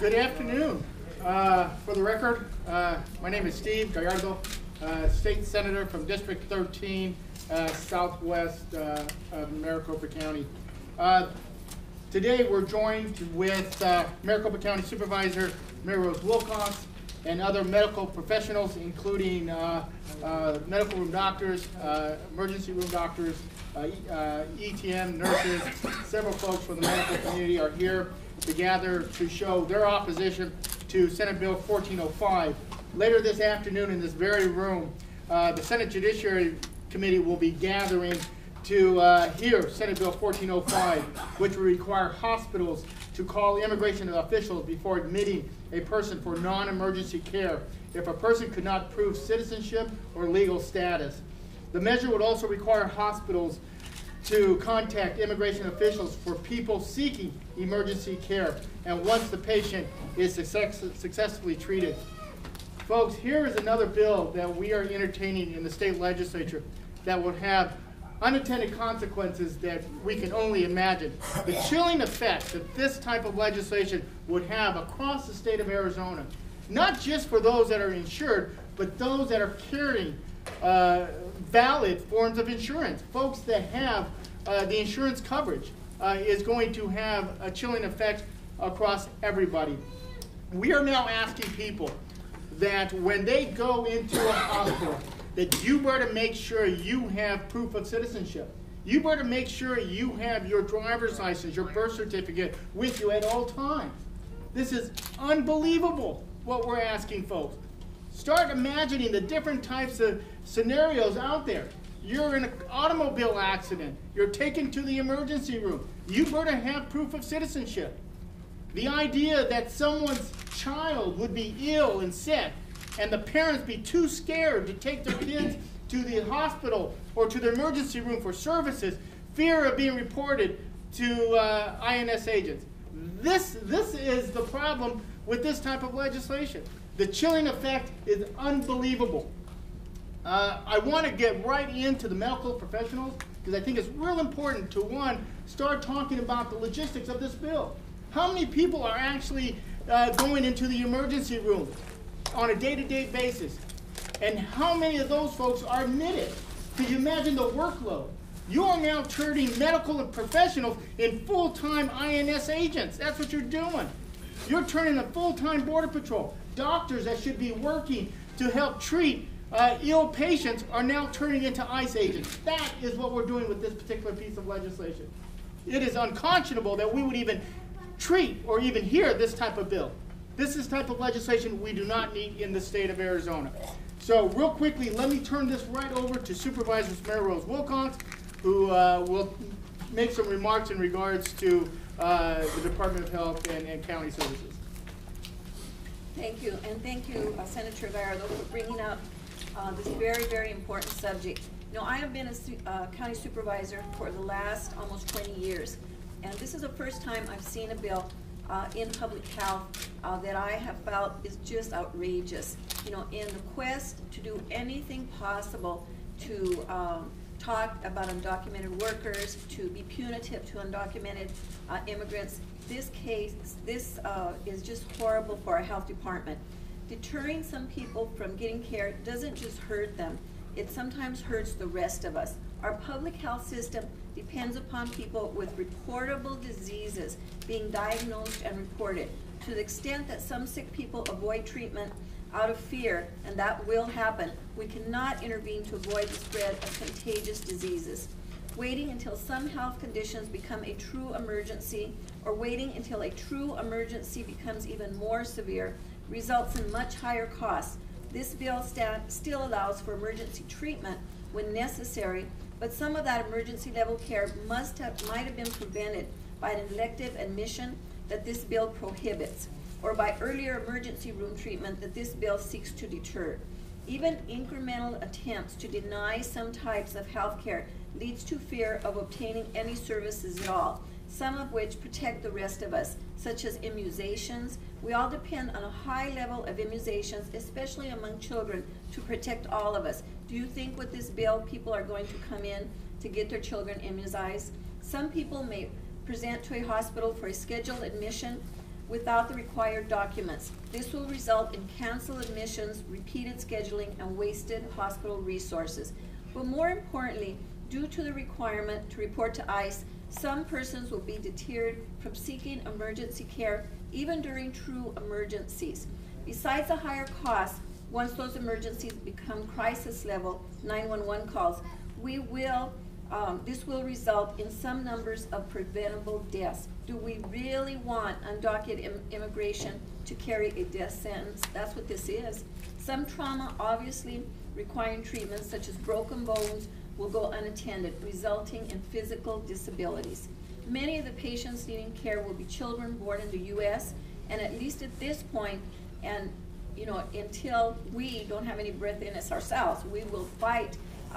Good afternoon. For the record, my name is Steve Gallardo, State Senator from District 13, Southwest of Maricopa County. Today we're joined with Maricopa County Supervisor Mary Rose Wilcox and other medical professionals, including medical room doctors, emergency room doctors, ETM, nurses. Several folks from the medical community are here to gather to show their opposition to Senate Bill 1405. Later this afternoon in this very room, the Senate Judiciary Committee will be gathering to hear Senate Bill 1405, which will require hospitals to call immigration officials before admitting a person for non-emergency care if a person could not prove citizenship or legal status. The measure would also require hospitals to contact immigration officials for people seeking emergency care and once the patient is successfully treated. Folks, here is another bill that we are entertaining in the state legislature that will have unintended consequences that we can only imagine. The chilling effect that this type of legislation would have across the state of Arizona, not just for those that are insured, but those that are carrying valid forms of insurance. Folks that have the insurance coverage is going to have a chilling effect across everybody. We are now asking people that when they go into a hospital, that you better make sure you have proof of citizenship. You better make sure you have your driver's license, your birth certificate with you at all times. This is unbelievable what we're asking folks. Start imagining the different types of scenarios out there. You're in an automobile accident. You're taken to the emergency room. You better have proof of citizenship. The idea that someone's child would be ill and sick and the parents be too scared to take their kids to the hospital or to the emergency room for services, fear of being reported to INS agents. This is the problem with this type of legislation. The chilling effect is unbelievable. I want to get right into the medical professionals because I think it's real important to, one, start talking about the logistics of this bill. How many people are actually going into the emergency room on a day-to-day basis? And how many of those folks are admitted? Could you imagine the workload? You are now turning medical professionals in full-time INS agents. That's what you're doing. You're turning a full-time Border Patrol. Doctors that should be working to help treat ill patients are now turning into ICE agents. That is what we're doing with this particular piece of legislation. It is unconscionable that we would even treat or even hear this type of bill. This is type of legislation we do not need in the state of Arizona. So real quickly, let me turn this right over to Supervisor Mary Rose Wilcox, who will make some remarks in regards to the Department of Health and County Services. Thank you, and thank you, Senator Gallardo, for bringing up this very, very important subject. You know, I have been a county supervisor for the last almost 20 years, and this is the first time I've seen a bill in public health that I have felt is just outrageous. You know, in the quest to do anything possible to talk about undocumented workers, to be punitive to undocumented immigrants, this is just horrible for our health department. Deterring some people from getting care doesn't just hurt them, it sometimes hurts the rest of us. Our public health system depends upon people with reportable diseases being diagnosed and reported. To the extent that some sick people avoid treatment out of fear, and that will happen, we cannot intervene to avoid the spread of contagious diseases. Waiting until some health conditions become a true emergency, or waiting until a true emergency becomes even more severe, results in much higher costs. This bill still allows for emergency treatment when necessary, but some of that emergency level care might have been prevented by an elective admission that this bill prohibits, or by earlier emergency room treatment that this bill seeks to deter. Even incremental attempts to deny some types of health care leads to fear of obtaining any services at all, some of which protect the rest of us, such as immunizations. We all depend on a high level of immunizations, especially among children, to protect all of us. Do you think with this bill people are going to come in to get their children immunized? Some people may present to a hospital for a scheduled admission without the required documents. This will result in canceled admissions, repeated scheduling, and wasted hospital resources. But more importantly, due to the requirement to report to ICE, some persons will be deterred from seeking emergency care even during true emergencies. Besides the higher costs, once those emergencies become crisis level 911 calls, this will result in some numbers of preventable deaths. Do we really want undocumented immigration to carry a death sentence? That's what this is. Some trauma, obviously requiring treatments such as broken bones, will go unattended, resulting in physical disabilities. Many of the patients needing care will be children born in the U.S., and at least at this point, and until we don't have any breath in us ourselves, we will fight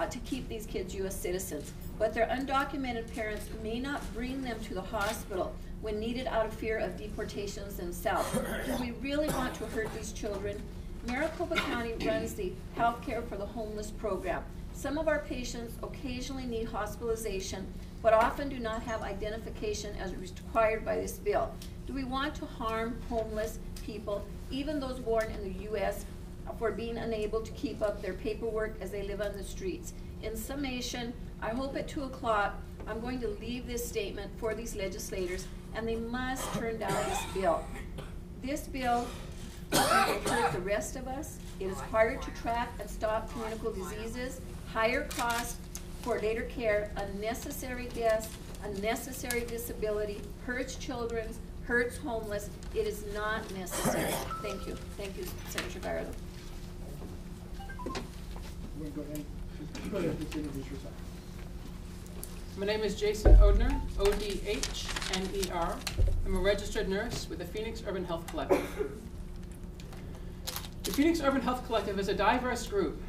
to keep these kids U.S. citizens. But their undocumented parents may not bring them to the hospital when needed out of fear of deportations themselves. Do we really want to hurt these children? Maricopa County runs the Health Care for the Homeless program. Some of our patients occasionally need hospitalization, but often do not have identification as required by this bill. Do we want to harm homeless people, even those born in the U.S., for being unable to keep up their paperwork as they live on the streets? In summation, I hope at 2 o'clock I'm going to leave this statement for these legislators, and they must turn down this bill. This bill will hurt the rest of us. It is harder to track and stop communicable diseases, higher costs for later care, unnecessary deaths, unnecessary disability, hurts children, hurts homeless. It is not necessary. Thank you. Thank you, Senator Gallardo. Go ahead, just introduce yourself. My name is Jason Odhner, O-D-H-N-E-R. I'm a registered nurse with the Phoenix Urban Health Collective. The Phoenix Urban Health Collective is a diverse group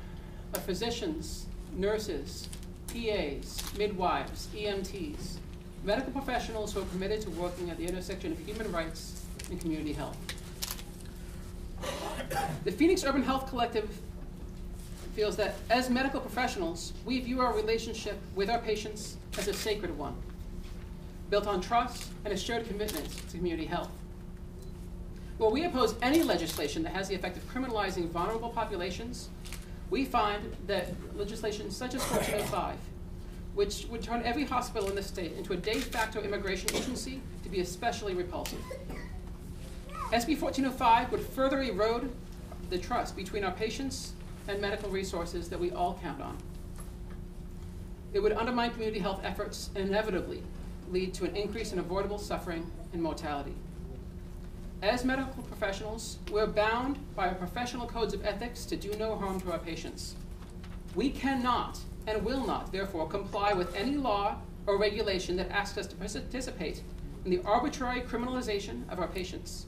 of physicians, nurses, PAs, midwives, EMTs, medical professionals who are committed to working at the intersection of human rights and community health. The Phoenix Urban Health Collective feels that as medical professionals, we view our relationship with our patients as a sacred one, built on trust and a shared commitment to community health. While we oppose any legislation that has the effect of criminalizing vulnerable populations, we find that legislation such as 1405, which would turn every hospital in the state into a de facto immigration agency, to be especially repulsive. SB 1405 would further erode the trust between our patients and medical resources that we all count on. It would undermine community health efforts and inevitably lead to an increase in avoidable suffering and mortality. As medical professionals, we're bound by our professional codes of ethics to do no harm to our patients. We cannot and will not, therefore, comply with any law or regulation that asks us to participate in the arbitrary criminalization of our patients,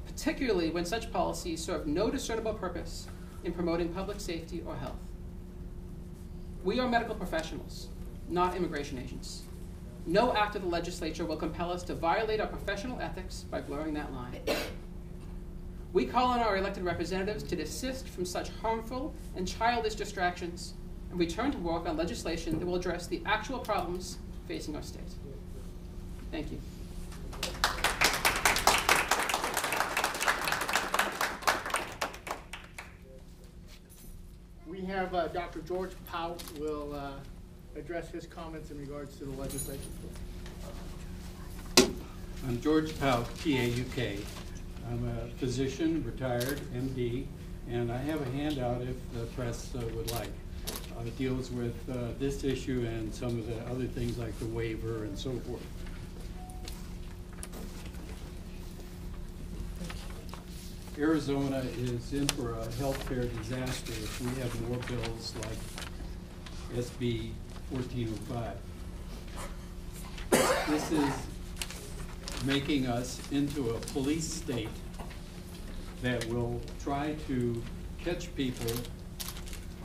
particularly when such policies serve no discernible purpose in promoting public safety or health. We are medical professionals, not immigration agents. No act of the legislature will compel us to violate our professional ethics by blurring that line. We call on our elected representatives to desist from such harmful and childish distractions and return to work on legislation that will address the actual problems facing our state. Thank you. We have Dr. George Powell will address his comments in regards to the legislation. I'm George Powell, PAUK. I'm a physician, retired, MD, and I have a handout if the press would like. It deals with this issue and some of the other things like the waiver and so forth. Arizona is in for a healthcare disaster if we have more bills like SB 1405. This is making us into a police state that will try to catch people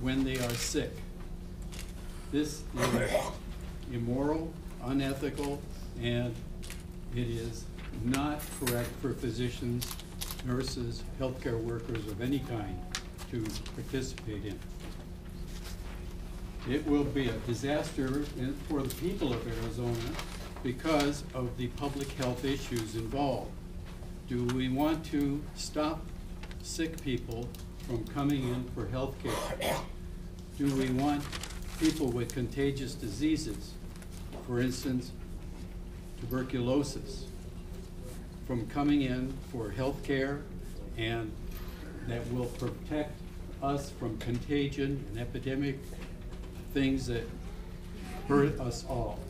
when they are sick. This is immoral, unethical, and it is not correct for physicians, nurses, healthcare workers of any kind to participate in. It will be a disaster for the people of Arizona because of the public health issues involved. Do we want to stop sick people from coming in for health care? Do we want people with contagious diseases, for instance, tuberculosis, from coming in for health care and that will protect us from contagion and epidemic things that hurt us all?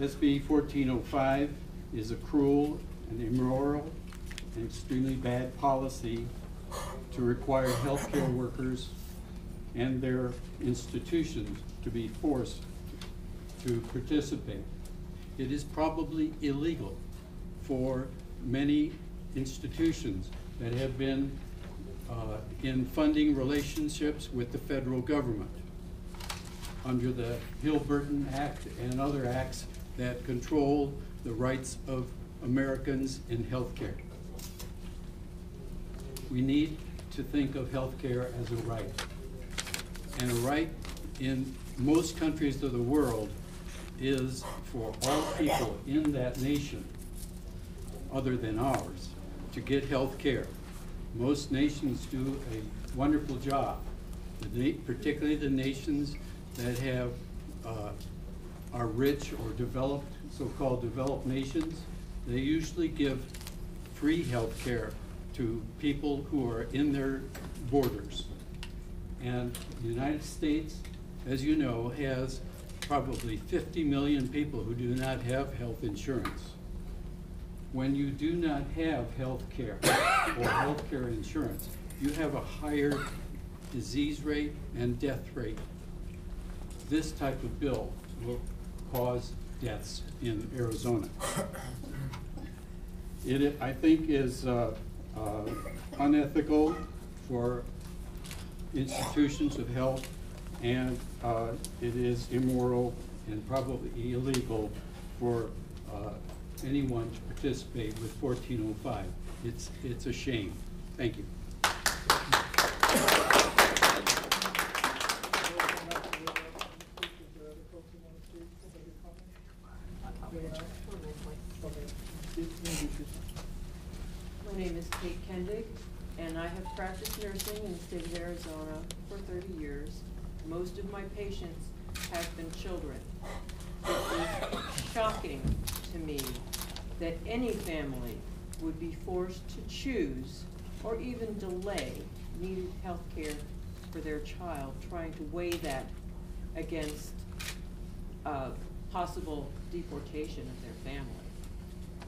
SB 1405 is a cruel and immoral and extremely bad policy to require healthcare workers and their institutions to be forced to participate. It is probably illegal for many institutions that have been in funding relationships with the federal government under the Hill-Burton Act and other acts that control the rights of Americans in healthcare. We need to think of healthcare as a right. And a right in most countries of the world is for all people in that nation, other than ours, to get health care. Most nations do a wonderful job, particularly the nations that have are rich or developed, so-called developed nations. They usually give free health care to people who are in their borders. And the United States, as you know, has probably 50 million people who do not have health insurance. When you do not have health care or health care insurance, you have a higher disease rate and death rate. This type of bill will cause deaths in Arizona. It, I think, is unethical for institutions of health, and it is immoral and probably illegal for anyone to participate with 1405. It's a shame. Thank you. My name is Kate Kendig, and I have practiced nursing in the state of Arizona for 30 years. Most of my patients have been children. It is shocking to me that any family would be forced to choose or even delay needed health care for their child, trying to weigh that against possible deportation of their family.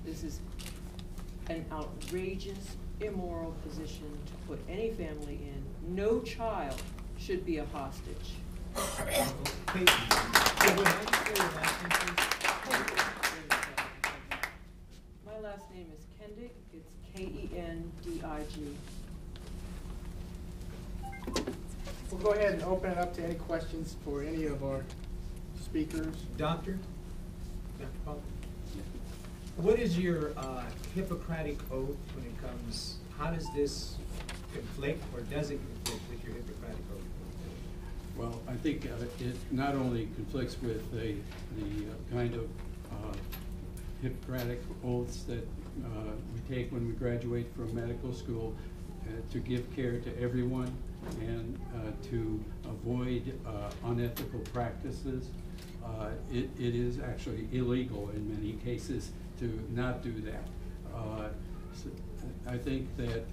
This is an outrageous, immoral position to put any family in. No child should be a hostage. My last name is Kendig. It's K-E-N-D-I-G. We'll go ahead and open it up to any questions for any of our speakers. Dr. Paul, what is your Hippocratic oath when it comes, how does this conflict or does it conflict with your Hippocratic oath? Well, I think it not only conflicts with the kind of Hippocratic oaths that we take when we graduate from medical school to give care to everyone and to avoid unethical practices. It is actually illegal in many cases to not do that. So I think that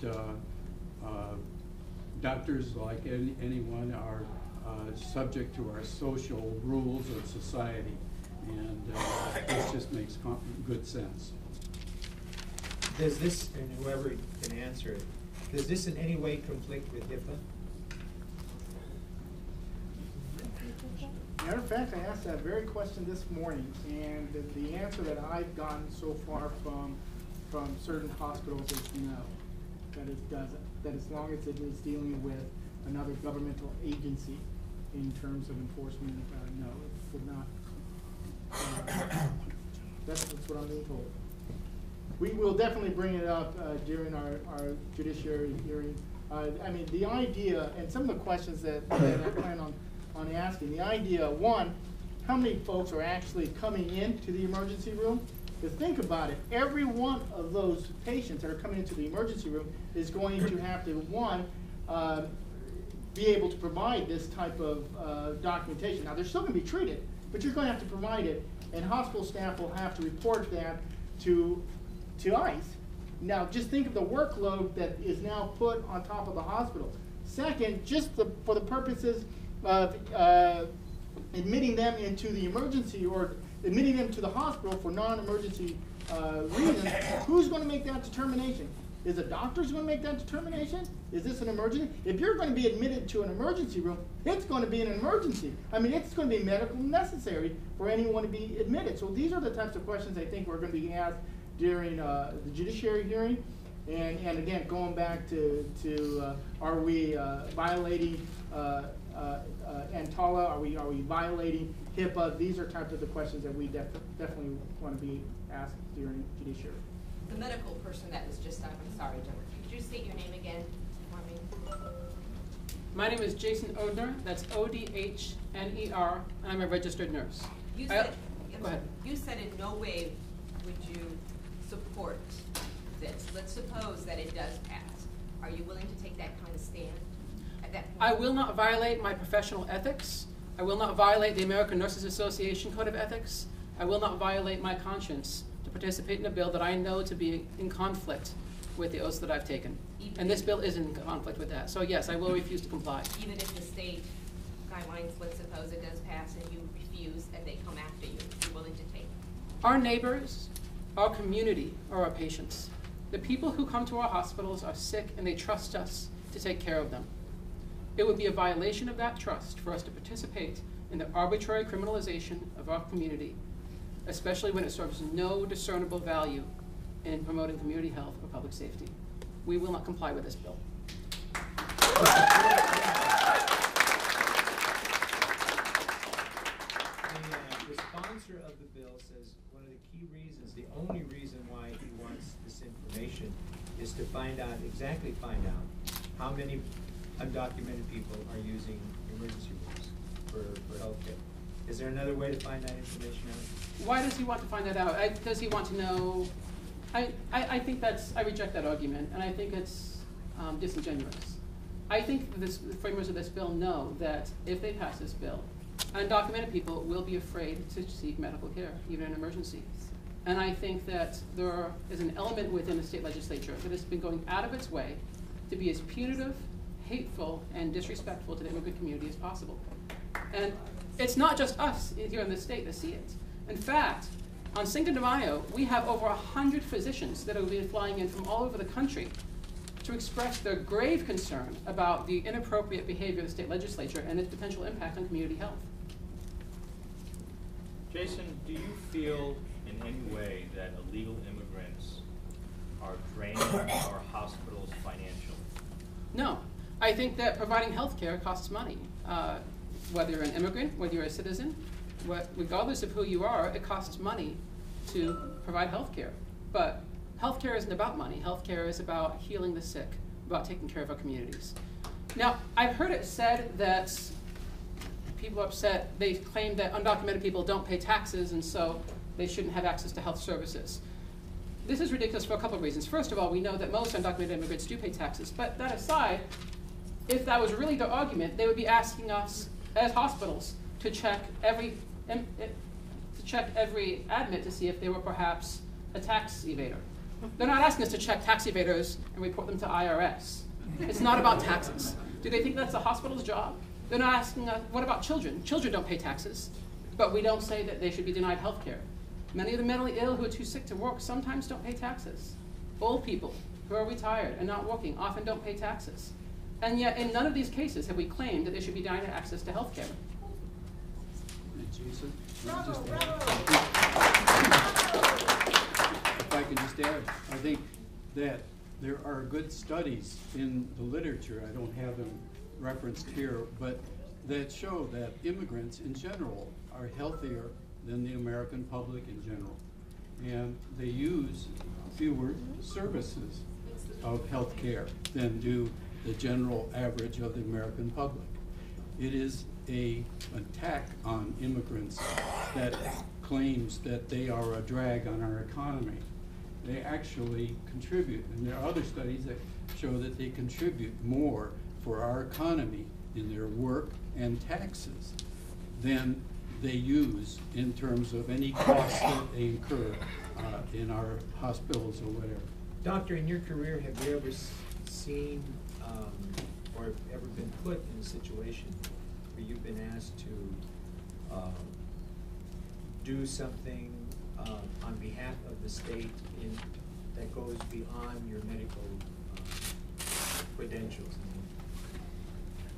doctors, like anyone, are subject to our social rules of society, and this just makes good sense. Does this, and whoever can answer it, does this in any way conflict with HIPAA? Matter of fact, I asked that very question this morning, and the answer that I've gotten so far from certain hospitals is no, that it doesn't. That as long as it is dealing with another governmental agency in terms of enforcement, no, it would not. That's what I'm being told. We will definitely bring it up during our judiciary hearing. I mean, the idea, and some of the questions that I plan on asking, the idea, one, how many folks are actually coming into the emergency room? Because think about it, every one of those patients that are coming into the emergency room is going to have to, one, be able to provide this type of documentation. Now, they're still going to be treated, but you're going to have to provide it, and hospital staff will have to report that to ICE. Now, just think of the workload that is now put on top of the hospital. Second, just for the purposes of admitting them into the emergency or admitting them to the hospital for non-emergency reasons, who's going to make that determination? Is the doctors going to make that determination? Is this an emergency? If you're going to be admitted to an emergency room, it's going to be an emergency. I mean, it's going to be medical necessary for anyone to be admitted. So these are the types of questions I think we're going to be asked during the judiciary hearing. And again, going back to are we violating EMTALA? Are we violating HIPAA? These are types of the questions that we definitely want to be asked during judiciary. The medical person that was just on, I'm sorry, Jennifer, could you state your name again for me? My name is Jason Odhner. That's Odhner, and I'm a registered nurse. You said, go ahead. You said in no way would you support this. Let's suppose that it does pass. Are you willing to take that kind of stand at that point? I will not violate my professional ethics. I will not violate the American Nurses Association Code of Ethics. I will not violate my conscience to participate in a bill that I know to be in conflict with the oaths that I've taken. And this bill is in conflict with that. So yes, I will refuse to comply. Even if the state guidelines, let's suppose it does pass and you refuse and they come after you, you're willing to take it? Our neighbors, our community are our patients. The people who come to our hospitals are sick and they trust us to take care of them. It would be a violation of that trust for us to participate in the arbitrary criminalization of our community, especially when it serves no discernible value in promoting community health or public safety. We will not comply with this bill. The sponsor of the bill says one of the key reasons, the only reason why he wants this information is to find out how many undocumented people are using emergency rooms for health care. Is there another way to find that information out? Why does he want to find that out? Does he want to know? I think I reject that argument, and I think it's disingenuous. I think the framers of this bill know that if they pass this bill, undocumented people will be afraid to seek medical care, even in emergencies. And I think that there is an element within the state legislature that has been going out of its way to be as punitive, hateful, and disrespectful to the immigrant community as possible. And it's not just us here in the state that see it. In fact, on Cinco de Mayo, we have over 100 physicians that have been flying in from all over the country to express their grave concern about the inappropriate behavior of the state legislature and its potential impact on community health. Jason, do you feel in any way that illegal immigrants are draining our hospitals financially? No. I think that providing health care costs money. Whether you're an immigrant, whether you're a citizen, regardless of who you are, it costs money to provide health care. But health care isn't about money. Health care is about healing the sick, about taking care of our communities. Now, I've heard it said that people are upset. They claim that undocumented people don't pay taxes, and so they shouldn't have access to health services. This is ridiculous for a couple of reasons. First of all, we know that most undocumented immigrants do pay taxes. But that aside, if that was really their argument, they would be asking us as hospitals to check every admit to see if they were perhaps a tax evader. They're not asking us to check tax evaders and report them to IRS. It's not about taxes. Do they think that's the hospital's job? They're not asking us, what about children? Children don't pay taxes, but we don't say that they should be denied health care. Many of the mentally ill who are too sick to work sometimes don't pay taxes. Old people who are retired and not working often don't pay taxes. And yet, in none of these cases have we claimed that they should be denied access to health care. Jason, if I can just add, I think that there are good studies in the literature, I don't have them referenced here, but that show that immigrants in general are healthier than the American public in general. And they use fewer services of health care than do the general average of the American public. It is an attack on immigrants that claims that they are a drag on our economy. They actually contribute, and there are other studies that show that they contribute more for our economy in their work and taxes than they use in terms of any costs that they incur in our hospitals or whatever. Doctor, in your career, have you ever seen or ever been put in a situation where you've been asked to do something on behalf of the state that goes beyond your medical credentials?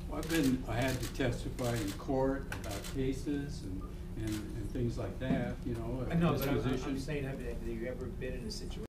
Well, I had to testify in court about cases and things like that, you know. I know, as but physician. I'm saying, have you ever been in a situation